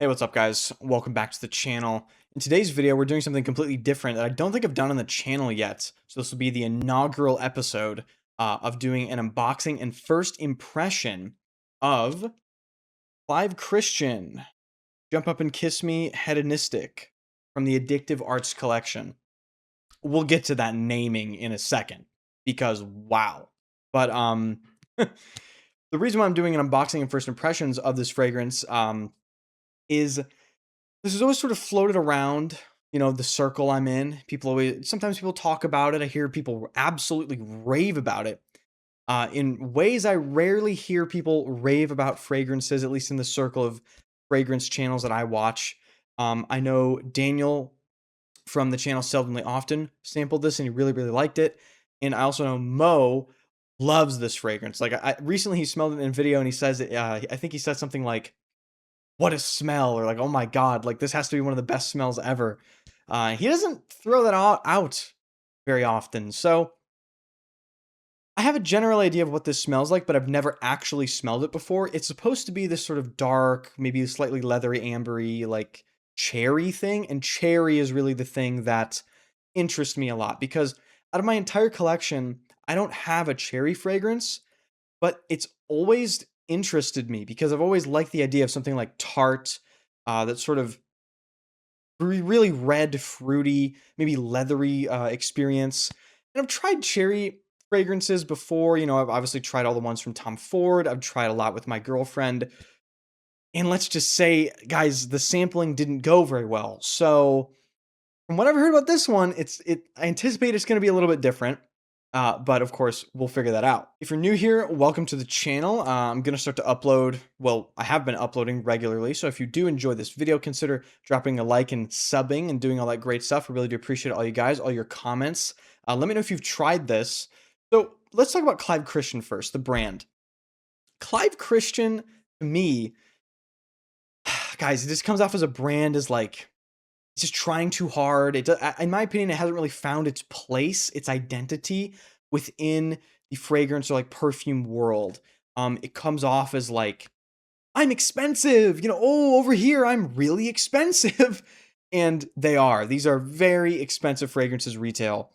Hey, what's up guys? Welcome back to the channel. In today's video, we're doing something completely different that I don't think I've done on the channel yet. So this will be the inaugural episode of doing an unboxing and first impression of Clive Christian, Jump Up and Kiss Me, Hedonistic from the Addictive Arts collection. We'll get to that naming in a second because wow. But the reason why I'm doing an unboxing and first impressions of this fragrance is this is always sort of floated around, the circle I'm in. Sometimes people talk about it. I hear people absolutely rave about it. In ways I rarely hear people rave about fragrances, at least in the circle of fragrance channels that I watch. I know Daniel from the channel Seldomly Often sampled this and he really, really liked it. And I also know Mo loves this fragrance. Like recently he smelled it in a video and he says, I think he said something like, what a smell, or like, oh my god, like this has to be one of the best smells ever. He doesn't throw that out very often, so I have a general idea of what this smells like, but I've never actually smelled it before. It's supposed to be this sort of dark, maybe slightly leathery, ambery, like cherry thing, and cherry is really the thing that interests me a lot because out of my entire collection, I don't have a cherry fragrance, but it's always interested me because I've always liked the idea of something like tart, that sort of really red, fruity, maybe leathery experience. And I've tried cherry fragrances before. I've obviously tried all the ones from Tom Ford. I've tried a lot with my girlfriend. And let's just say, guys, the sampling didn't go very well. So from what I've heard about this one, I anticipate it's going to be a little bit different. But of course, we'll figure that out. If you're new here, welcome to the channel. I'm going to start to upload. Well, I have been uploading regularly. So if you do enjoy this video, consider dropping a like and subbing and doing all that great stuff. I really do appreciate all you guys, all your comments. Let me know if you've tried this. So let's talk about Clive Christian first, the brand. Clive Christian, to me, guys, this comes off as a brand as like, it's just trying too hard. In my opinion, it hasn't really found its place, its identity within the fragrance or like perfume world. It comes off as like, I'm expensive, oh, over here, I'm really expensive. And they are. These are very expensive fragrances retail.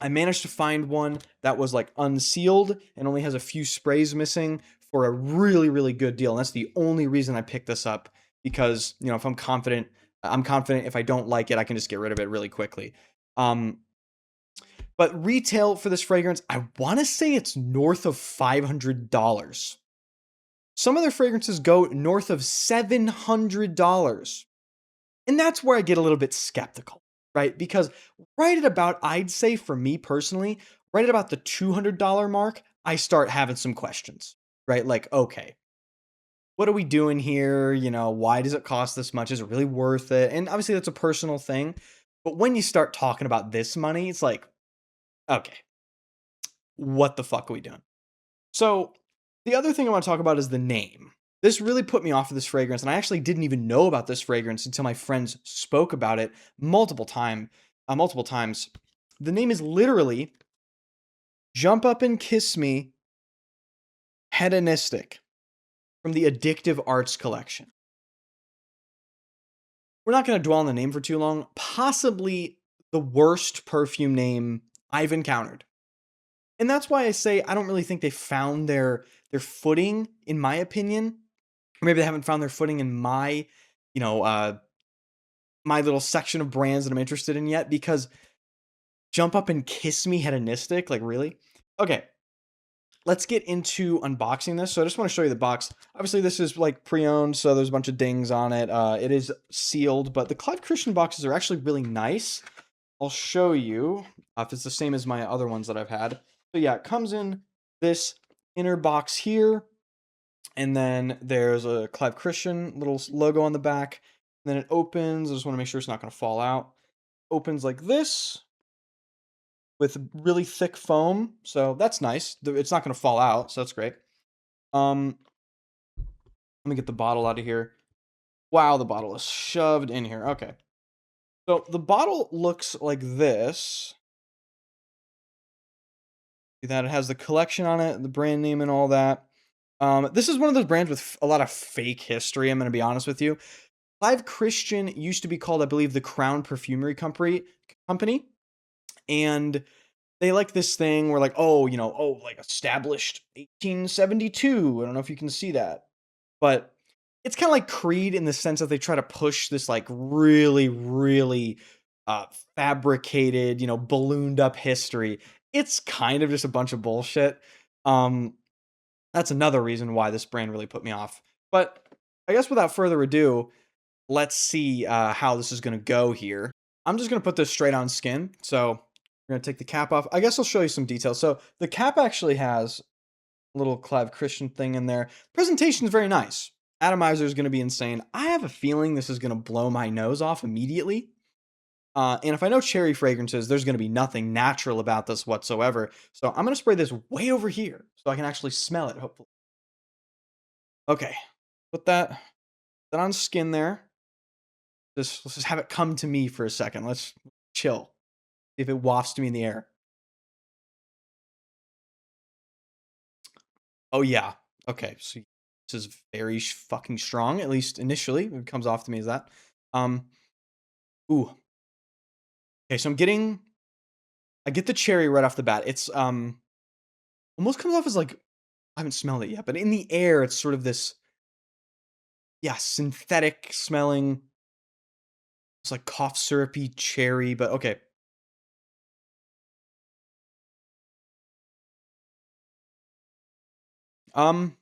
I managed to find one that was like unsealed and only has a few sprays missing for a really, really good deal. And that's the only reason I picked this up because, if I'm confident if I don't like it, I can just get rid of it really quickly. But retail for this fragrance, I want to say it's north of $500. Some of their fragrances go north of $700. And that's where I get a little bit skeptical, right? Because right at about, I'd say for me personally, right at about the $200 mark, I start having some questions, right? Like, okay, what are we doing here? Why does it cost this much? Is it really worth it? And obviously that's a personal thing. But when you start talking about this money, it's like, okay, what the fuck are we doing? So the other thing I want to talk about is the name. This really put me off of this fragrance, and I actually didn't even know about this fragrance until my friends spoke about it multiple times. The name is literally Jump Up and Kiss Me Hedonistic from the Addictive Arts collection. We're not going to dwell on the name for too long. Possibly the worst perfume name I've encountered. And that's why I say I don't really think they found their footing, in my opinion. Or maybe they haven't found their footing in my, my little section of brands that I'm interested in yet, because Jump Up and Kiss Me Hedonistic, like really? Okay, let's get into unboxing this. So I just want to show you the box. Obviously, this is like pre-owned, so there's a bunch of dings on it. It is sealed, but the Clive Christian boxes are actually really nice. I'll show you if it's the same as my other ones that I've had. So yeah, it comes in this inner box here, and then there's a Clive Christian little logo on the back. And then it opens. I just want to make sure it's not going to fall out. Opens like this with really thick foam, so that's nice. It's not going to fall out, so that's great. Let me get the bottle out of here. Wow, the bottle is shoved in here. Okay. So the bottle looks like this. See that it has the collection on it, the brand name and all that. This is one of those brands with a lot of fake history, I'm going to be honest with you. Clive Christian used to be called, I believe, the Crown Perfumery Company, and they like this thing where like, oh, like established 1872. I don't know if you can see that, but it's kind of like Creed in the sense that they try to push this like really, really uh, fabricated, ballooned up history. It's kind of just a bunch of bullshit. Um, that's another reason why this brand really put me off. But I guess without further ado, let's see how this is going to go here. I'm just going to put this straight on skin. So we're going to take the cap off. I guess I'll show you some details. So the cap actually has a little Clive Christian thing in there. Presentation is very nice. Atomizer is going to be insane. I have a feeling this is going to blow my nose off immediately. And if I know cherry fragrances, there's going to be nothing natural about this whatsoever. So I'm going to spray this way over here so I can actually smell it, hopefully. Okay, put that on skin there. Let's just have it come to me for a second. Let's chill. See if it wafts to me in the air. Oh yeah. Okay. So this is very fucking strong. At least initially, it comes off to me as that. Um. Ooh. Okay. So I get the cherry right off the bat. It's almost comes off as like I haven't smelled it yet, but in the air, it's sort of this synthetic smelling. It's like cough syrupy cherry, but okay. Um.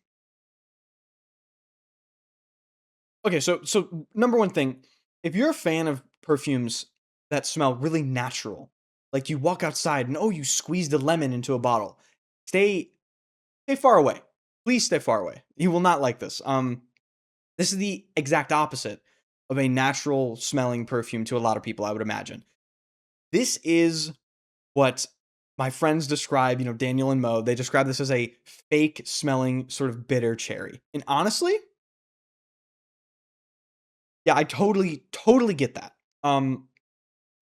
Okay, so number one thing, if you're a fan of perfumes that smell really natural, like you walk outside and oh, you squeezed a lemon into a bottle, stay stay far away. Please stay far away. You will not like this. This is the exact opposite of a natural smelling perfume to a lot of people, I would imagine. This is what my friends describe, Daniel and Mo, they describe this as a fake smelling sort of bitter cherry. And honestly, yeah, I totally get that.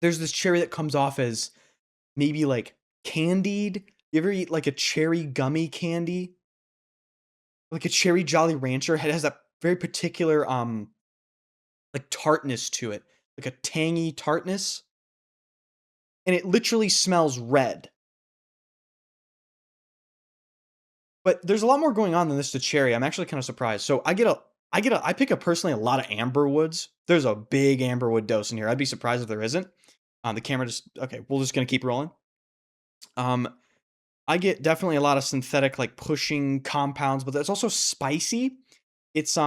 There's this cherry that comes off as maybe like candied. You ever eat like a cherry gummy candy? Like a cherry Jolly Rancher. It has that very particular like tartness to it, like a tangy tartness, and it literally smells red. But there's a lot more going on than this to cherry. I'm actually kind of surprised. So I pick up personally a lot of amber woods. There's a big amber wood dose in here. I'd be surprised if there isn't. The camera just okay. We're just gonna keep rolling. Um, I get definitely a lot of synthetic like pushing compounds, but that's also spicy. It's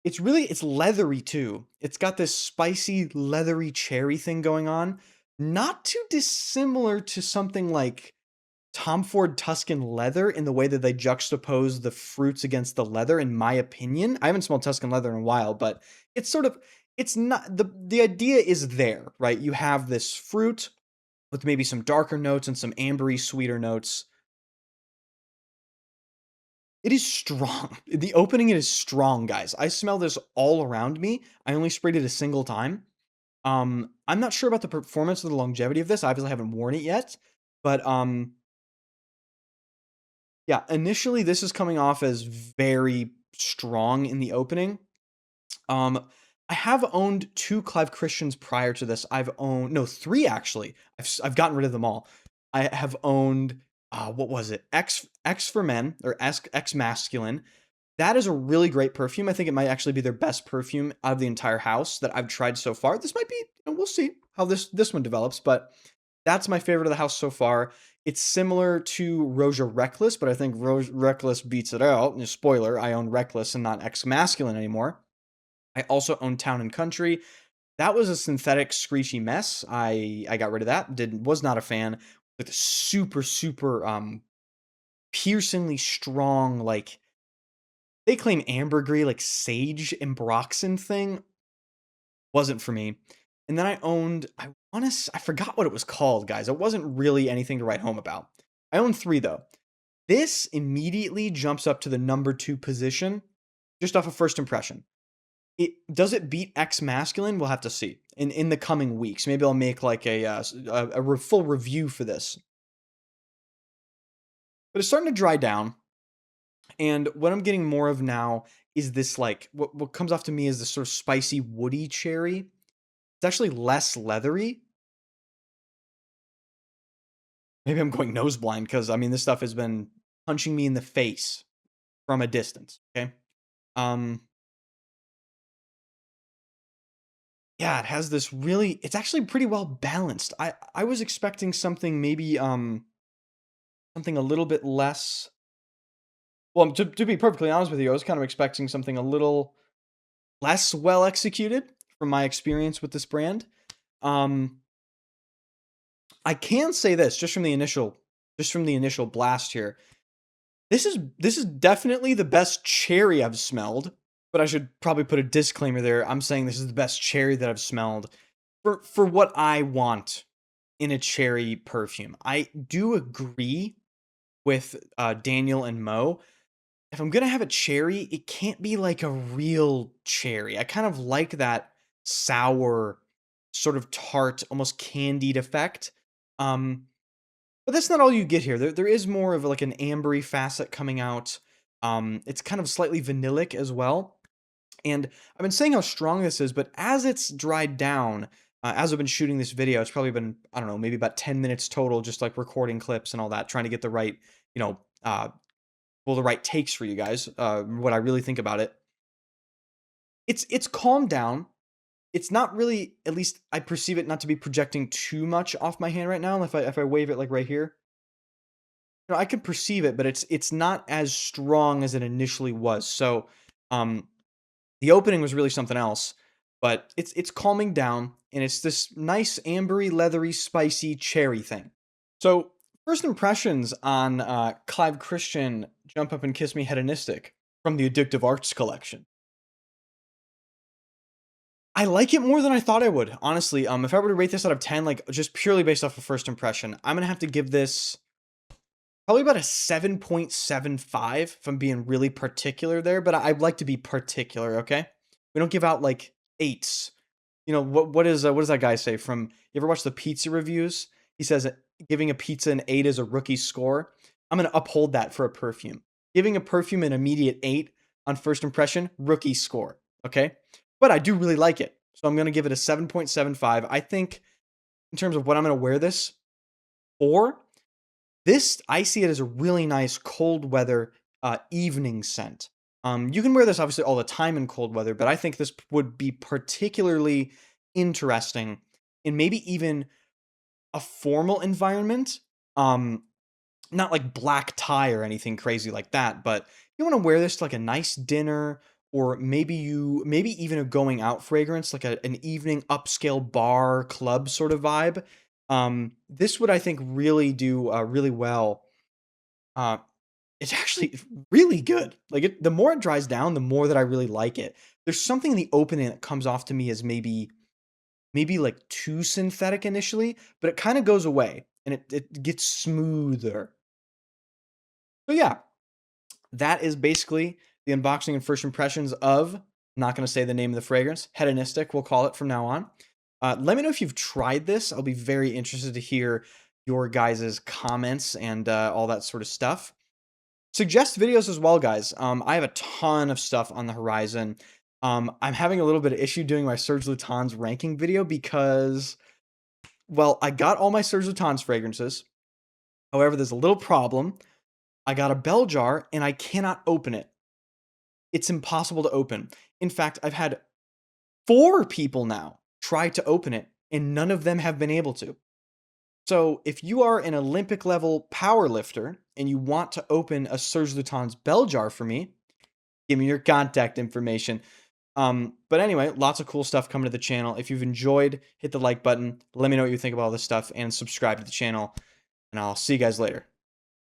it's leathery too. It's got this spicy leathery cherry thing going on. Not too dissimilar to something like Tom Ford Tuscan leather in the way that they juxtapose the fruits against the leather, in my opinion. I haven't smelled Tuscan leather in a while, but it's sort of it's not the idea is there, right? You have this fruit with maybe some darker notes and some ambery sweeter notes. It is strong. The opening it is strong, guys. I smell this all around me. I only sprayed it a single time. I'm not sure about the performance or the longevity of this. I obviously haven't worn it yet, but yeah, initially this is coming off as very strong in the opening. Um, I have owned 2 Clive Christians prior to this. I've owned no, 3 actually. I've gotten rid of them all. I have owned what was it? X for Men or X masculine. That is a really great perfume. I think it might actually be their best perfume out of the entire house that I've tried so far. This might be, we'll see how this one develops, but that's my favorite of the house so far. It's similar to Roja Reckless, but I think Reckless beats it out. Spoiler, I own Reckless and not X Masculine anymore. I also own Town and Country. That was a synthetic screechy mess. I got rid of that. Was not a fan. With a super piercingly strong, like they claim ambergris, like sage ambroxan thing. Wasn't for me. And then I owned, I forgot what it was called, guys. It wasn't really anything to write home about. I own 3 though. This immediately jumps up to the number 2 position just off of first impression. Does it beat X Masculine? We'll have to see in the coming weeks. Maybe I'll make like a full review for this. But it's starting to dry down, and what I'm getting more of now is this like what comes off to me is this sort of spicy woody cherry. It's actually less leathery. Maybe I'm going nose blind because I mean this stuff has been punching me in the face from a distance. Okay. Um, yeah, it has this really. It's actually pretty well balanced. I was expecting something maybe something a little bit less. Well, to be perfectly honest with you, I was kind of expecting something a little less well executed from my experience with this brand. Um, I can say this just from the initial blast here. This is definitely the best cherry I've smelled, but I should probably put a disclaimer there. I'm saying this is the best cherry that I've smelled for what I want in a cherry perfume. I do agree with Daniel and Mo. If I'm gonna have a cherry, it can't be like a real cherry. I kind of like that sour, sort of tart, almost candied effect. Um, but that's not all you get here. There is more of like an ambery facet coming out. It's kind of slightly vanillic as well. And I've been saying how strong this is, but as it's dried down, as I've been shooting this video, it's probably been, I don't know, maybe about 10 minutes total, just like recording clips and all that, trying to get the right, you know, the right takes for you guys, what I really think about it. It's calmed down. It's not really, at least I perceive it not to be projecting too much off my hand right now. If I wave it like right here, I can perceive it, but it's not as strong as it initially was. So, um, the opening was really something else, but it's calming down, and it's this nice ambery, leathery, spicy cherry thing. So, first impressions on Clive Christian "Jump Up and Kiss Me Hedonistic" from the Addictive Arts collection. I like it more than I thought I would, honestly. If I were to rate this out of 10, like just purely based off of first impression, I'm gonna have to give this probably about a 7.75 if I'm being really particular there, but I'd like to be particular, okay? We don't give out like eights. You know, what does that guy say from you ever watch the pizza reviews? He says giving a pizza an 8 is a rookie score. I'm going to uphold that for a perfume. Giving a perfume an immediate 8 on first impression, rookie score, okay? But I do really like it. So I'm going to give it a 7.75. I think in terms of what I'm going to wear this for, this, I see it as a really nice cold weather evening scent. You can wear this obviously all the time in cold weather, but I think this would be particularly interesting in maybe even a formal environment. Not like black tie or anything crazy like that, but you want to wear this to like a nice dinner, or maybe even a going out fragrance, like an evening upscale bar club sort of vibe. This would, I think, really do really well. uh it's actually really good. Like the more it dries down, the more that I really like it. There's something in the opening that comes off to me as maybe like too synthetic initially, but it kind of goes away and it gets smoother. So yeah, that is basically the unboxing and first impressions of, I'm not going to say the name of the fragrance, Hedonistic, we'll call it from now on. Let me know if you've tried this. I'll be very interested to hear your guys' comments and all that sort of stuff. Suggest videos as well, guys. I have a ton of stuff on the horizon. I'm having a little bit of issue doing my Serge Lutens ranking video because, well, I got all my Serge Lutens fragrances. However, there's a little problem. I got a bell jar and I cannot open it. It's impossible to open. In fact, I've had 4 people now try to open it, and none of them have been able to. So, if you are an Olympic level power lifter and you want to open a Serge Lutens bell jar for me, give me your contact information. But anyway, lots of cool stuff coming to the channel. If you've enjoyed, hit the like button. Let me know what you think about all this stuff and subscribe to the channel. And I'll see you guys later.